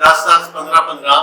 10-10, 15-15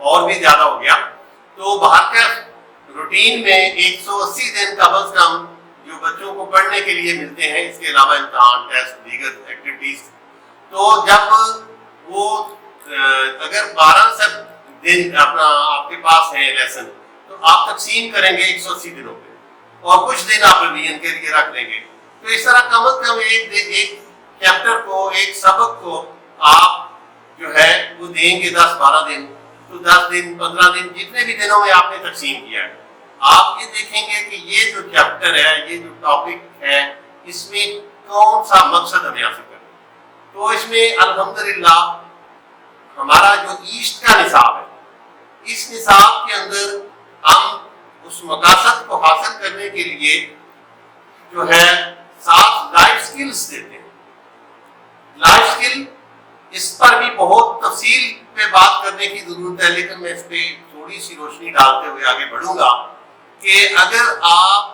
اور بھی زیادہ ہو گیا. تو باہر روٹین میں 180 دن کم از کم جو بچوں کو پڑھنے کے لیے ملتے ہیں، اس کے علاوہ امتحان، ٹیسٹ، دیگر ایکٹیویٹیز. تو جب وہ اگر 12 دن اپنا آپ کے پاس ہے لیسن، تو آپ تقسیم کریں گے 180 دنوں پہ، اور کچھ دن آپ ریویژن کے لیے رکھ لیں گے. تو اس طرح کم از کم ایک چیپٹر کو، ایک سبق کو آپ جو ہے وہ دیں گے 10-12 دن. تو 10 دن 15 دن جتنے بھی دنوں میں آپ نے تقسیم کیا ہے، آپ یہ دیکھیں گے کہ یہ جو چیپٹر ہے، یہ جو ٹاپک ہے، اس میں کون سا مقصد ہمیں حاصل کرنا ہے. تو اس میں الحمدللہ ہمارا جو ایسٹ کا نصاب ہے، اس نصاب کے اندر ہم اس مقاصد کو حاصل کرنے کے لیے جو ہے 7 لائف سکلز دیتے ہیں. لائف سکل، اس پر بھی بہت تفصیل پہ بات کرنے کی ضرورت ہے، لیکن میں اس پہ تھوڑی سی روشنی ڈالتے ہوئے آگے بڑھوں گا کہ اگر آپ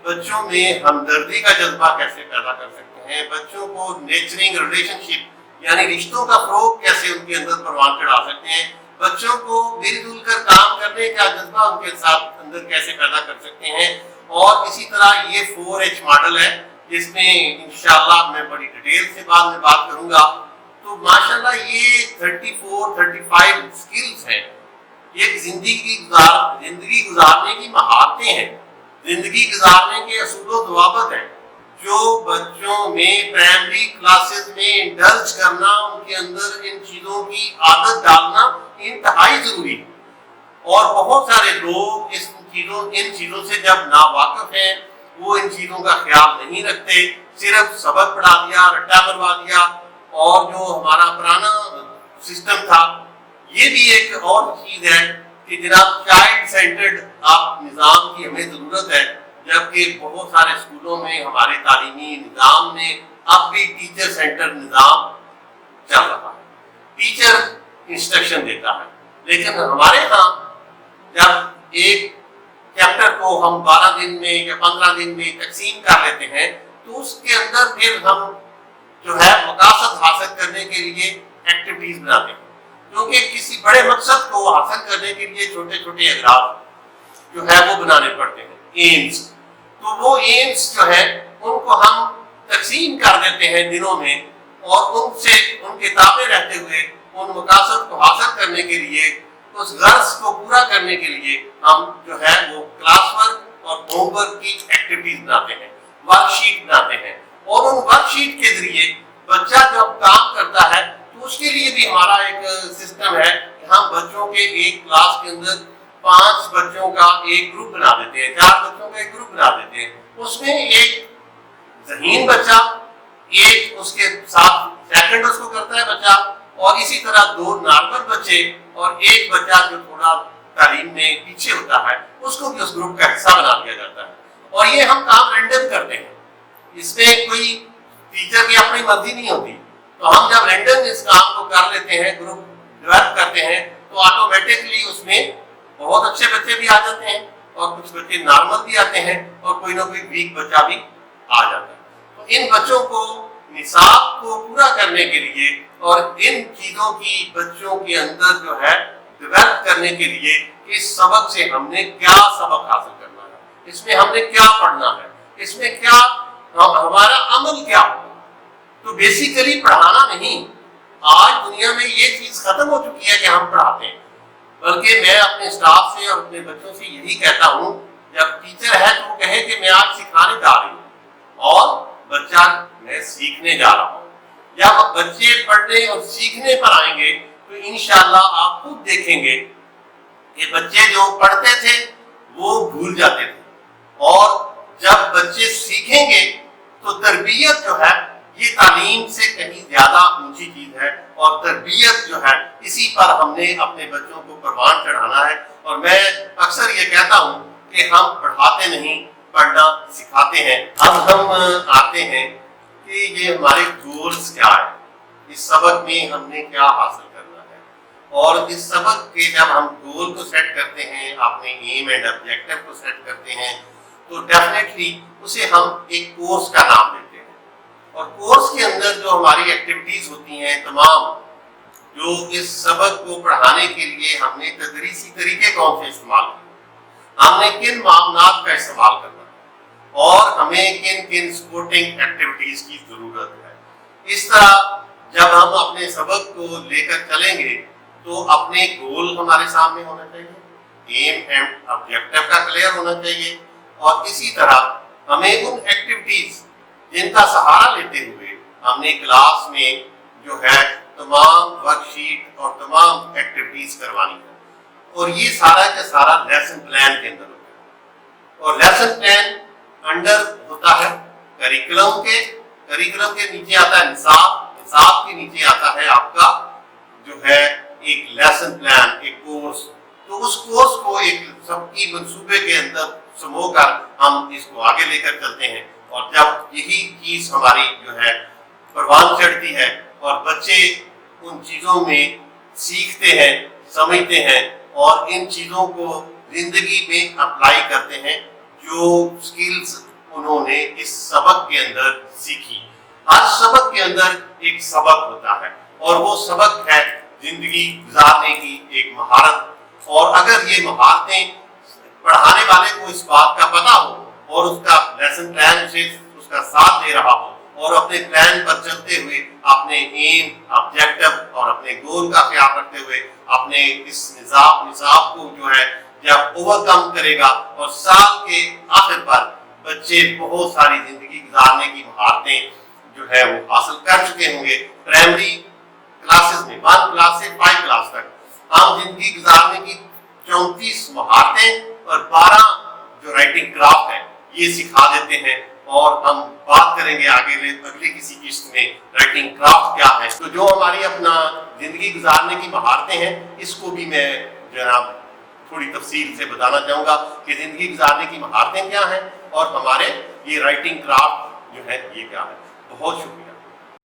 بچوں میں ہمدردی کا جذبہ کیسے پیدا کر سکتے ہیں، بچوں کو نیچرنگ ریلیشن شپ یعنی رشتوں کا فروغ کیسے ان کے اندر پروان چڑھا سکتے ہیں، بچوں کو مل جل کر کام کرنے کا جذبہ ان کے ساتھ اندر کیسے پیدا کر سکتے ہیں. اور اسی طرح یہ 4H ماڈل ہے، جس میں انشاءاللہ میں بڑی ڈیٹیل سے بعد میں بات کروں گا. تو ماشاءاللہ یہ 34-35 سکلز ہیں. یہ زندگی گزارنے کی مہارتیں ہیں، زندگی گزارنے کے اصول و ضوابط ہیں، جو بچوں میں پرائمری کلاسز میں انڈلج کرنا، ان کے اندر ان چیزوں کی عادت ڈالنا انتہائی ضروری ہے. اور بہت سارے لوگ ان چیزوں سے جب ناواقف ہیں، وہ ان چیزوں کا خیال نہیں رکھتے، صرف سبق پڑھا دیا، رٹا مروا دیا. اور جو ہمارا پرانا سسٹم تھا، یہ بھی ایک اور چیز ہے کہ جناب چائلڈ سینٹرڈ آپ نظام کی ہمیں ضرورت ہے، جبکہ بہت سارے اسکولوں میں، ہمارے تعلیمی نظام میں اب بھی ٹیچر سینٹر نظام چل رہا ہے. ٹیچر انسٹرکشن دیتا ہے، لیکن ہمارے ہاں جب ایک چیپٹر کو ہم 12 دن میں یا 15 دن میں تقسیم کر لیتے ہیں، تو اس کے اندر پھر ہم جو ہے مقاصد حاصل کرنے کے لیے ایکٹیویٹیز بناتے ہیں. کیونکہ کسی بڑے مقصد کو حاصل کرنے کے لیے چھوٹے چھوٹے اہداف جو ہے وہ بنانے پڑتے ہیں، ایمز. تو وہ ایمز جو ہے ان کو ہم تقسیم کر دیتے ہیں دنوں میں، اور ان کے تابع رہتے ہوئے ان مقاصد کو حاصل کرنے کے لیے، اس غرض کو پورا کرنے کے لیے ہم جو ہے وہ کلاس ورک اور ہوم ورک کی ایکٹیویٹیز بناتے ہیں، ورک شیٹ بناتے ہیں. اور ان ورک شیٹ کے ذریعے بچہ جب کام کرتا ہے تو اس کے لیے بھی ہمارا ایک سسٹم ہے کہ ہم بچوں کے ایک کلاس کے اندر 5 بچوں کا ایک گروپ بنا دیتے ہیں، 4 بچوں کا ایک گروپ بنا دیتے ہیں. اس میں ایک ذہین بچہ، ایک اس کے ساتھ سیکنڈ اس کو کرتا ہے بچہ، اور اسی طرح 2 نارمل بچے اور ایک بچہ جو تھوڑا تعلیم میں پیچھے ہوتا ہے، اس کو بھی اس گروپ کا حصہ بنا دیا جاتا ہے. اور یہ ہم کام رینڈم کرتے ہیں، اس میں کوئی ٹیچر کی اپنی مرضی نہیں ہوتی. تو ہم جب رینڈم اس کام کو کر لیتے ہیں، گروپ ڈیولپ کرتے ہیں، تو آٹومیٹکلی اس میں بہت اچھے بچے بھی آ جاتے ہیں، اور کچھ بچے نارمل بھی آتے ہیں، اور کوئی نہ کوئی ویک بچہ بھی آ جاتا ہے. تو ان بچوں کو نصاب کو پورا کرنے کے لیے اور ان چیزوں کی بچوں کے اندر جو ہے ڈیولپ کرنے کے لیے، اس سبق سے ہم نے کیا سبق حاصل کرنا ہے، اس میں ہم نے کیا پڑھنا ہے، اس میں کیا ہمارا عمل کیا ہو. تو بیسیکلی پڑھانا نہیں. آج دنیا میں یہ چیز ختم ہو چکی ہے کہ ہم پڑھاتے ہیں، بلکہ میں اپنے اسٹاف سے اور اپنے بچوں سے یہی کہتا ہوں، جب ٹیچر ہے تو وہ کہے کہ میں آج سکھانے جا رہی ہوں، اور بچہ میں سیکھنے جا رہا ہوں. جب بچے پڑھنے اور سیکھنے پر آئیں گے تو انشاءاللہ آپ خود دیکھیں گے کہ بچے جو پڑھتے تھے وہ بھول جاتے تھے، اور جب بچے سیکھیں گے تو تربیت جو ہے یہ تعلیم سے کہیں زیادہ اونچی چیز ہے، اور تربیت جو ہے اسی پر ہم نے اپنے بچوں کو پروان چڑھانا ہے. اور میں اکثر یہ کہتا ہوں کہ ہم پڑھاتے نہیں، پڑھنا سکھاتے ہیں. اب ہم آتے ہیں کہ یہ ہمارے گولز کیا ہے، اس سبق میں ہم نے کیا حاصل کرنا ہے. اور اس سبق کے جب ہم گول کو سیٹ کرتے ہیں، اپنے ایم اینڈ آبجیکٹو کو سیٹ کرتے ہیں، تو ڈیفینیٹلی اسے ہم ایک کورس کا نام دیتے ہیں. اور کورس کے اندر جو ہماری ایکٹیویٹیز ہوتی ہیں تمام، جو اس سبق کو پڑھانے کے لیے ہم نے تدریسی طریقے کون سے استعمال کیے، ہم نے کن معاملات کا استعمال کرنا ہے اور ہمیں کن کن سپورٹنگ ایکٹیویٹیز کی ضرورت ہے، اس طرح جب ہم اپنے سبق کو لے کر چلیں گے تو اپنے گول ہمارے سامنے ہونا چاہیے، ایم اینڈ آبجیکٹو کا کلیئر ہونا چاہیے، اور اسی طرح ہمیں ان ایکٹیویٹیز جن کا سہارا لیتے ہوئے ہم نے کلاس میں جو ہے تمام ورک شیٹ اور تمام ایکٹیویٹیز کروانی ہے، اور یہ سارا کا سارا لیسن پلان کے اندر ہوتا ہے، اور لیسن پلان انڈر ہوتا ہے کریکولم کے نیچے آتا ہے نصاب کے نیچے آتا ہے آپ کا جو ہے ایک لیسن پلان، ایک کورس، تو اس کورس کو ایک سب کی منصوبے کے اندر سمو کر ہم اس کو آگے لے کر چلتے ہیں، اور جب یہی چیز ہماری جو ہے پروان چڑھتی ہے اور بچے ان چیزوں میں سیکھتے ہیں، سمجھتے ہیں اور ان چیزوں کو زندگی میں اپلائی کرتے ہیں جو سکلز انہوں نے اس سبق کے اندر سیکھی۔ ہر سبق کے اندر ایک سبق ہوتا ہے اور وہ سبق ہے زندگی گزارنے کی ایک مہارت، اور اگر یہ مہارتیں پڑھانے والے کو اس بات کا پتہ ہو اور اس کا لیسن پلان سے اس کا ساتھ دے رہا ہو اور اپنے پلان پر چلتے ہوئے اپنے ایم، آبجیکٹو اور اپنے گول کا خیال رکھتے ہوئے اپنے اس نصاب کو جو ہے جب اوور کم کرے گا، اور سال کے آخر پر بچے بہت ساری زندگی گزارنے کی مہارتیں جو ہے وہ حاصل کر چکے ہوں گے۔ پرائمری کلاسز میں 1 کلاس سے 5 کلاس تک ہم زندگی گزارنے کی 34 مہارتیں اور 12 جو رائٹنگ کرافٹ ہے یہ سکھا دیتے ہیں، اور ہم بات کریں گے آگے اگلی کسی قسط میں رائٹنگ کرافٹ کیا ہے۔ تو جو ہماری اپنا زندگی گزارنے کی مہارتیں ہیں اس کو بھی میں جناب تھوڑی تفصیل سے بتانا چاہوں گا کہ زندگی گزارنے کی مہارتیں کیا ہیں اور ہمارے یہ رائٹنگ کرافٹ جو ہے یہ کیا ہے۔ بہت شکریہ۔